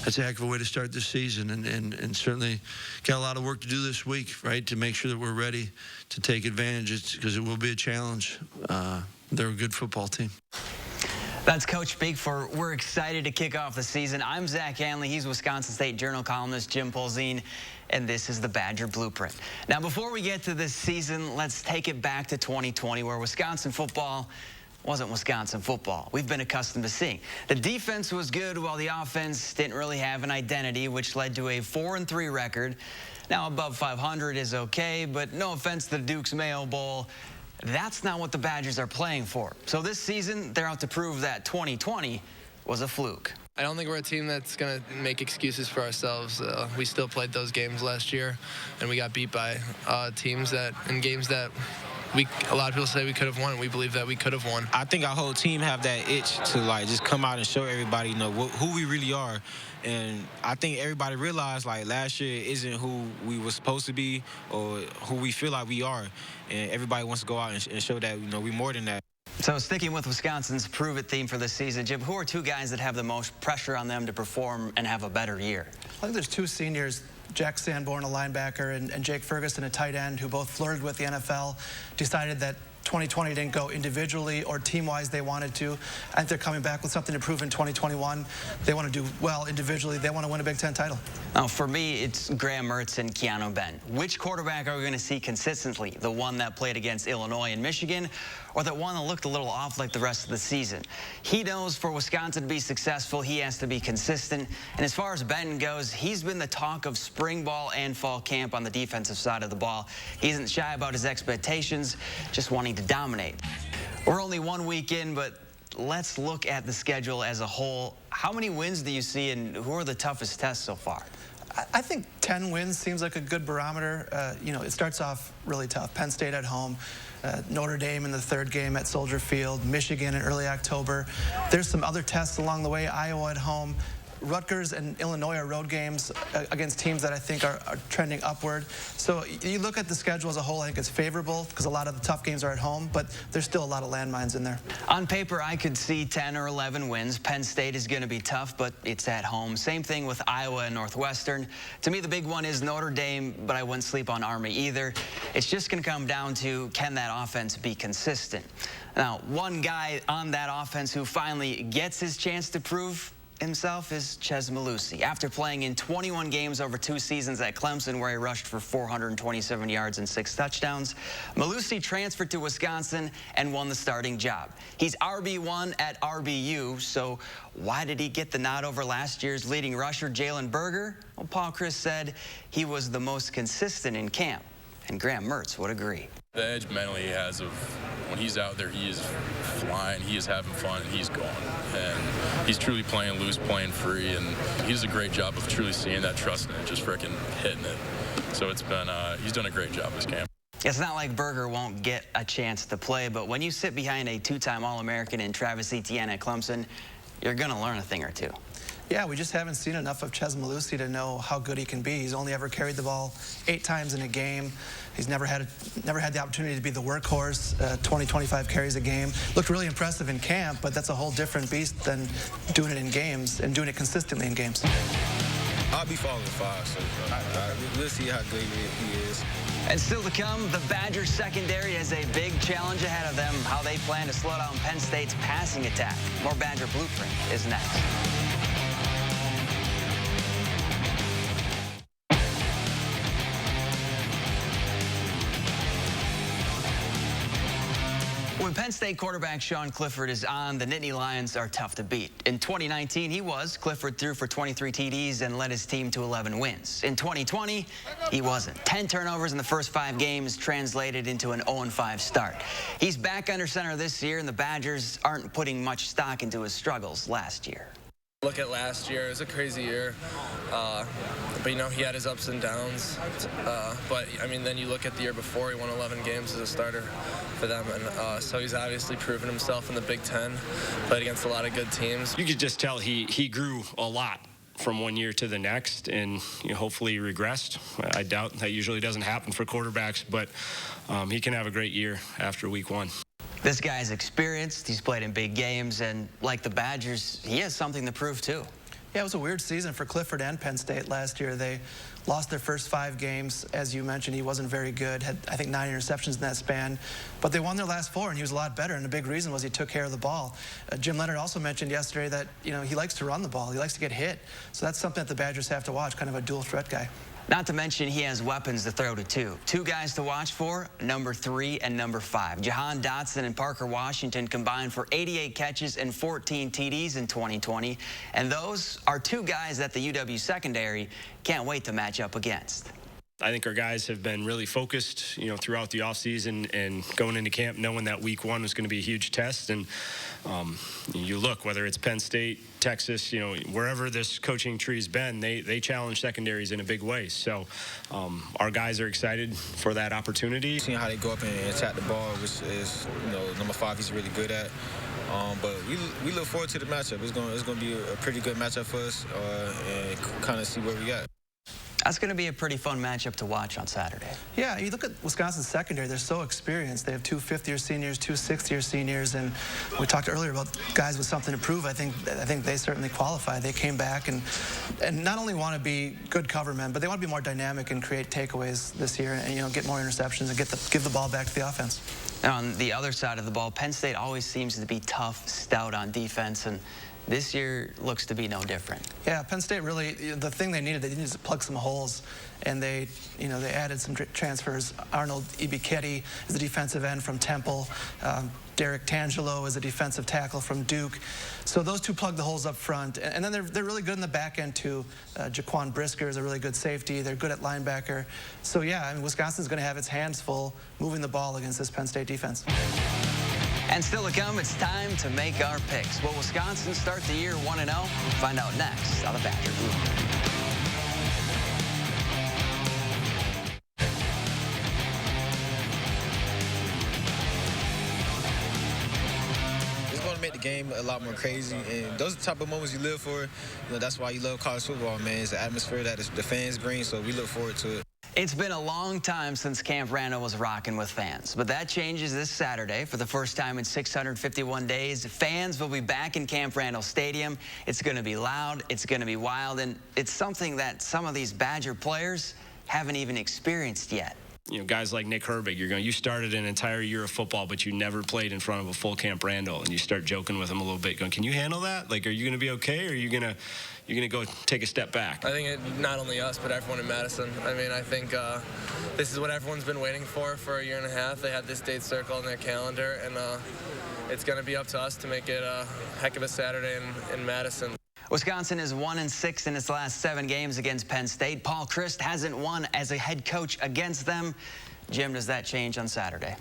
that's a heck of a way to start this season, and certainly got a lot of work to do this week, right, to make sure that we're ready to take advantage, because it will be a challenge. They're a good football team. That's Coach speak for we're excited to kick off the season. I'm Zach Hanley. He's Wisconsin State Journal columnist Jim Polzine, and this is the Badger Blueprint. Now, before we get to this season, let's take it back to 2020, where Wisconsin football wasn't Wisconsin football we've been accustomed to seeing. The defense was good, while the offense didn't really have an identity, which led to a 4-3 record. Now, above 500 is okay, but no offense to the Duke's Mayo Bowl, that's not what the Badgers are playing for. So this season, they're out to prove that 2020 was a fluke. I don't think we're a team that's going to make excuses for ourselves. We still played those games last year, and we got beat by teams in games that a lot of people say we could have won. We believe that we could have won. I think our whole team have that itch to just come out and show everybody, who we really are. And I think everybody realized last year isn't who we were supposed to be or who we feel like we are. And everybody wants to go out and show that we're more than that. So sticking with Wisconsin's Prove It theme for this season, Jim, who are two guys that have the most pressure on them to perform and have a better year? I think there's two seniors, Jack Sanborn, a linebacker, and Jake Ferguson, a tight end, who both flirted with the NFL, decided that 2020 didn't go individually or team-wise they wanted to. I think they're coming back with something to prove in 2021. They want to do well individually. They want to win a Big Ten title. Now, for me, it's Graham Mertz and Keanu Benn. Which quarterback are we going to see consistently? The one that played against Illinois and Michigan, or that one that looked a little off like the rest of the season? He knows for Wisconsin to be successful, he has to be consistent. And as far as Benn goes, he's been the talk of spring ball and fall camp on the defensive side of the ball. He isn't shy about his expectations, just wanting to dominate. We're only 1 week in, but let's look at the schedule as a whole. How many wins do you see, and who are the toughest tests so far? I think 10 wins seems like a good barometer. It starts off really tough. Penn State at home, Notre Dame in the third game at Soldier Field, Michigan in early October. There's some other tests along the way, Iowa at home. Rutgers and Illinois are road games against teams that I think are trending upward. So you look at the schedule as a whole, I think it's favorable because a lot of the tough games are at home, but there's still a lot of landmines in there. On paper, I could see 10 or 11 wins. Penn State is going to be tough, but it's at home. Same thing with Iowa and Northwestern. To me, the big one is Notre Dame, but I wouldn't sleep on Army either. It's just going to come down to, can that offense be consistent? Now, one guy on that offense who finally gets his chance to prove himself is Chez Mellusi. After playing in 21 games over 2 seasons at Clemson, where he rushed for 427 yards and 6 touchdowns, Mellusi transferred to Wisconsin and won the starting job. He's RB1 at RBU, so why did he get the nod over last year's leading rusher, Jalen Berger? Well, Paul Chryst said he was the most consistent in camp, and Graham Mertz would agree. The edge mentally he has of when he's out there, he is flying, he is having fun, and he's going. And he's truly playing loose, playing free, and he does a great job of truly seeing that, trusting it, just freaking hitting it. So it's been, he's done a great job this camp. It's not like Berger won't get a chance to play, but when you sit behind a 2-time All-American in Travis Etienne at Clemson, you're going to learn a thing or two. Yeah, we just haven't seen enough of Chez Mellusi to know how good he can be. He's only ever carried the ball 8 times in a game. He's never had the opportunity to be the workhorse, 20-25 carries a game. Looked really impressive in camp, but that's a whole different beast than doing it in games and doing it consistently in games. I'll be following 5, so we'll see how good he is. And still to come, the Badgers secondary has a big challenge ahead of them, how they plan to slow down Penn State's passing attack. More Badger Blueprint is next. When Penn State quarterback Sean Clifford is on, the Nittany Lions are tough to beat. In 2019, Clifford threw for 23 TDs and led his team to 11 wins. In 2020, he wasn't. 10 turnovers in the first 5 games translated into an 0-5 start. He's back under center this year, and the Badgers aren't putting much stock into his struggles last year. Look at last year. It was a crazy year. But, he had his ups and downs. But, then you look at the year before, he won 11 games as a starter for them. And so he's obviously proven himself in the Big Ten, played against a lot of good teams. You could just tell he grew a lot from one year to the next, and hopefully he regressed. I doubt that usually doesn't happen for quarterbacks, but he can have a great year after week 1. This guy's experienced, he's played in big games, and like the Badgers, he has something to prove too. Yeah, it was a weird season for Clifford and Penn State last year. They lost their first 5 games. As you mentioned, he wasn't very good, had, I think, 9 interceptions in that span. But they won their last 4, and he was a lot better, and the big reason was he took care of the ball. Jim Leonard also mentioned yesterday that, he likes to run the ball. He likes to get hit. So that's something that the Badgers have to watch, kind of a dual threat guy. Not to mention he has weapons to throw to, too. 2 guys to watch for, number 3 and number 5. Jahan Dotson and Parker Washington combined for 88 catches and 14 TDs in 2020. And those are 2 guys that the UW secondary can't wait to match up against. I think our guys have been really focused, throughout the offseason and going into camp knowing that week 1 was going to be a huge test. And you look, whether it's Penn State, Texas, wherever this coaching tree's been, they challenge secondaries in a big way. So our guys are excited for that opportunity. Seeing how they go up and attack the ball, which is, number 5 he's really good at. But we look forward to the matchup. It's going to be a pretty good matchup for us and kind of see where we at. That's going to be a pretty fun matchup to watch on Saturday. Yeah, you look at Wisconsin's secondary, they're so experienced. They have 2 fifth-year seniors, 2 sixth-year seniors, and we talked earlier about guys with something to prove. I think they certainly qualify. They came back and not only want to be good cover men, but they want to be more dynamic and create takeaways this year and, get more interceptions and give the ball back to the offense. Now, on the other side of the ball, Penn State always seems to be tough, stout on defense, and this year looks to be no different. Yeah, Penn State really, the thing they needed to plug some holes, and they added some transfers. Arnold Ibiketti is a defensive end from Temple. Derek Tangelo is a defensive tackle from Duke. So those 2 plug the holes up front. And then they're really good in the back end, too. Jaquan Brisker is a really good safety. They're good at linebacker. So, yeah, Wisconsin's going to have its hands full moving the ball against this Penn State defense. And still to come, it's time to make our picks. Will Wisconsin start the year 1-0? Find out next on the Badger Blueprint. Make the game a lot more crazy, and those are the type of moments you live for. That's why you love college football, man. It's the atmosphere that the fans bring, so we look forward to it. It's been a long time since Camp Randall was rocking with fans, but that changes this Saturday. For the first time in 651 days, fans will be back in Camp Randall Stadium. It's going to be loud, it's going to be wild, and it's something that some of these Badger players haven't even experienced yet. Guys like Nick Herbig, you started an entire year of football, but you never played in front of a full Camp Randall, and you start joking with him a little bit, going, "Can you handle that? Like, are you going to be okay, or are you going to go take a step back?" I think not only us, but everyone in Madison. I think this is what everyone's been waiting for a year and a half. They had this date circled in their calendar, and it's going to be up to us to make it a heck of a Saturday in Madison. Wisconsin is 1-6 in its last 7 games against Penn State. Paul Chryst hasn't won as a head coach against them. Jim, does that change on Saturday?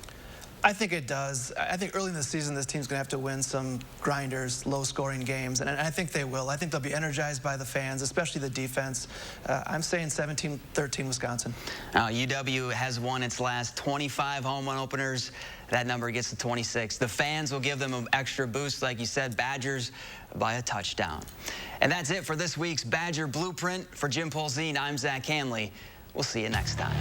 I think it does. I think early in the season, this team's going to have to win some grinders, low-scoring games, and I think they will. I think they'll be energized by the fans, especially the defense. I'm saying 17-13 Wisconsin. Now, UW has won its last 25 home openers. That number gets to 26. The fans will give them an extra boost, like you said, Badgers by a touchdown. And that's it for this week's Badger Blueprint. For Jim Polzine, I'm Zach Hanley. We'll see you next time.